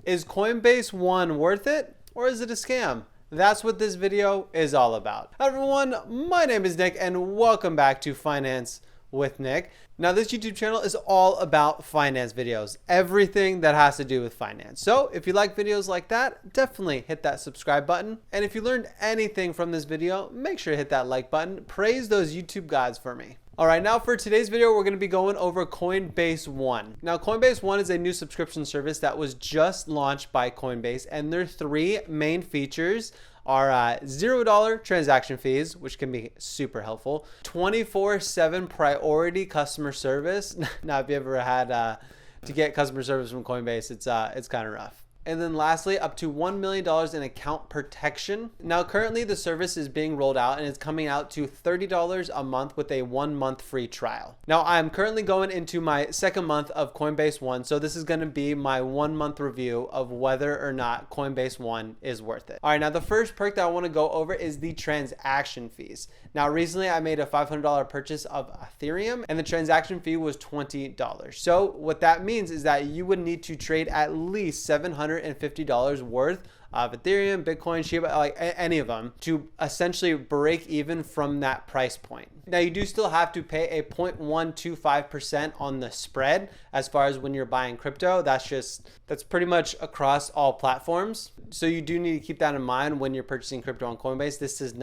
Is Coinbase One worth it, or is it a scam? That's what this video is all about. Hi everyone, my name is Nick and welcome back to Finance with Nick. Now this YouTube channel is all about finance videos, everything that has to do with finance. So if you like videos like that, definitely hit that subscribe button. And if you learned anything from this video, make sure to hit that like button. Praise those YouTube gods for me. All right, now for today's video, we're going to be going over Coinbase One. Now, Coinbase One is a new subscription service that was just launched by Coinbase, and their three main features are $0 transaction fees, which can be super helpful, 24/7 priority customer service. Now, if you ever had to get customer service from Coinbase, it's kind of rough. And then lastly, up to $1 million in account protection. Now, currently the service is being rolled out and it's coming out to $30 a month with a 1 month free trial. Now, I'm currently going into my second month of Coinbase One. So this is going to be my 1 month review of whether or not Coinbase One is worth it. All right, now the first perk that I want to go over is the transaction fees. Now, recently I made a $500 purchase of Ethereum and the transaction fee was $20. So what that means is that you would need to trade at least $750 worth of Ethereum, Bitcoin, Shiba, like any of them, to essentially break even from that price point. Now, you do still have to pay a 0.125% on the spread as far as when you're buying crypto. That's pretty much across all platforms. So you do need to keep that in mind when you're purchasing crypto on Coinbase. This does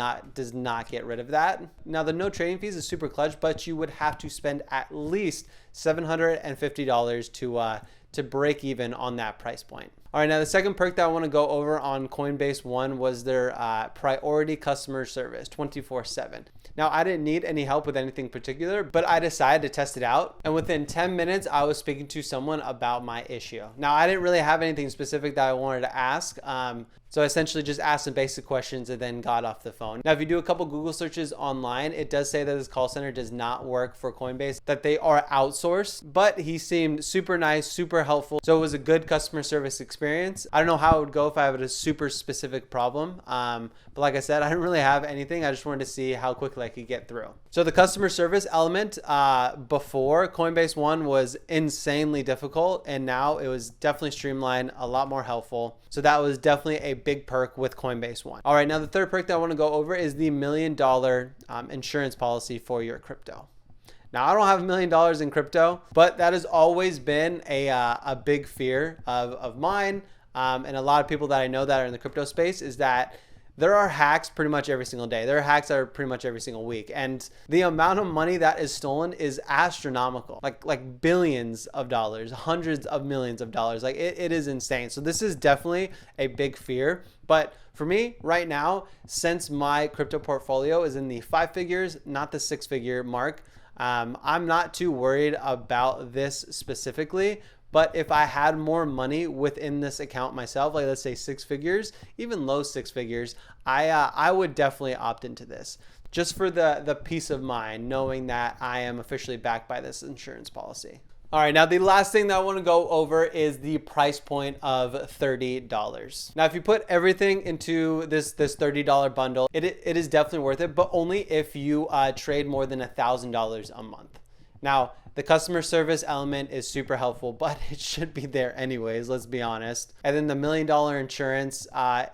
not get rid of that. Now, the no trading fees is super clutch, but you would have to spend at least $750 to break even on that price point. All right, now the second perk that I want to go over on Coinbase One was their priority customer service 24/7. Now, I didn't need any help with anything particular, but I decided to test it out. And within 10 minutes, I was speaking to someone about my issue. Now, I didn't really have anything specific that I wanted to ask. So I essentially just asked some basic questions and then got off the phone. Now, if you do a couple Google searches online, it does say that this call center does not work for Coinbase, that they are outsourced, but he seemed super nice, super helpful. So it was a good customer service experience. I don't know how it would go if I had a super specific problem. But like I said, I didn't really have anything. I just wanted to see how quickly I could get through. So the customer service element before Coinbase One was insanely difficult, and now it was definitely streamlined, a lot more helpful. So that was definitely a big perk with Coinbase One. All right, now the third perk that I want to go over is the $1 million insurance policy for your crypto. Now, I don't have $1 million in crypto, but that has always been a big fear of mine and a lot of people that I know that are in the crypto space, is that there are hacks pretty much every single day. There are hacks that are pretty much every single week. And the amount of money that is stolen is astronomical, like billions of dollars, hundreds of millions of dollars. Like it is insane. So this is definitely a big fear. But for me right now, since my crypto portfolio is in the 5 figures, not the 6-figure mark, I'm not too worried about this specifically. But if I had more money within this account myself, like let's say 6 figures, even low 6 figures, I would definitely opt into this just for the peace of mind, knowing that I am officially backed by this insurance policy. All right, now the last thing that I want to go over is the price point of $30. Now, if you put everything into this $30 bundle, it is definitely worth it, but only if you trade more than $1,000 a month. Now, the customer service element is super helpful, but it should be there anyways, let's be honest. And then the $1 million insurance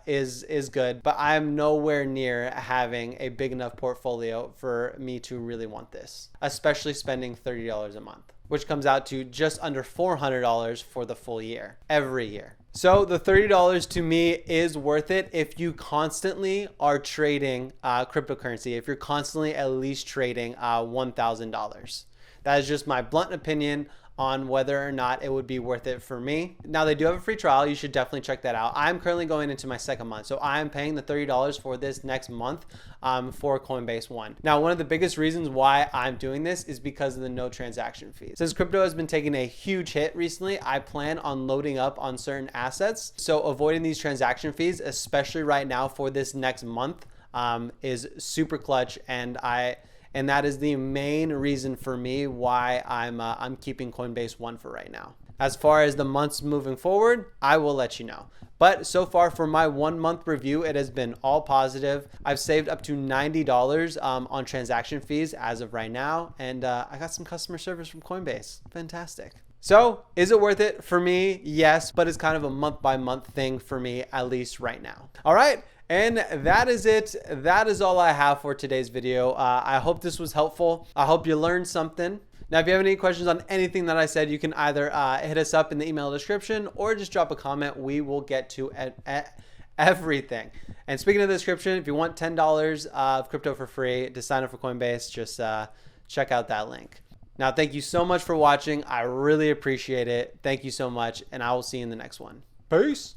is good, but I'm nowhere near having a big enough portfolio for me to really want this, especially spending $30 a month, which comes out to just under $400 for the full year, every year. So the $30 to me is worth it if you constantly are trading cryptocurrency, if you're constantly at least trading $1,000. That is just my blunt opinion on whether or not it would be worth it for me. Now, they do have a free trial. You should definitely check that out. I'm currently going into my second month. So I'm paying the $30 for this next month for Coinbase One. Now, one of the biggest reasons why I'm doing this is because of the no transaction fees. Since crypto has been taking a huge hit recently, I plan on loading up on certain assets. So avoiding these transaction fees, especially right now for this next month, is super clutch. And that is the main reason for me why I'm keeping Coinbase One for right now. As far as the months moving forward, I will let you know. But so far for my 1 month review, it has been all positive. I've saved up to $90 on transaction fees as of right now. And I got some customer service from Coinbase. Fantastic. So is it worth it? For me, yes, but it's kind of a month by month thing for me, at least right now. All right. And that is it. That is all I have for today's video. I hope this was helpful. I hope you learned something. Now, if you have any questions on anything that I said, you can either hit us up in the email description or just drop a comment. We will get to everything. And speaking of the description, if you want $10 of crypto for free to sign up for Coinbase, just check out that link. Now, thank you so much for watching. I really appreciate it. Thank you so much, and I will see you in the next one. Peace.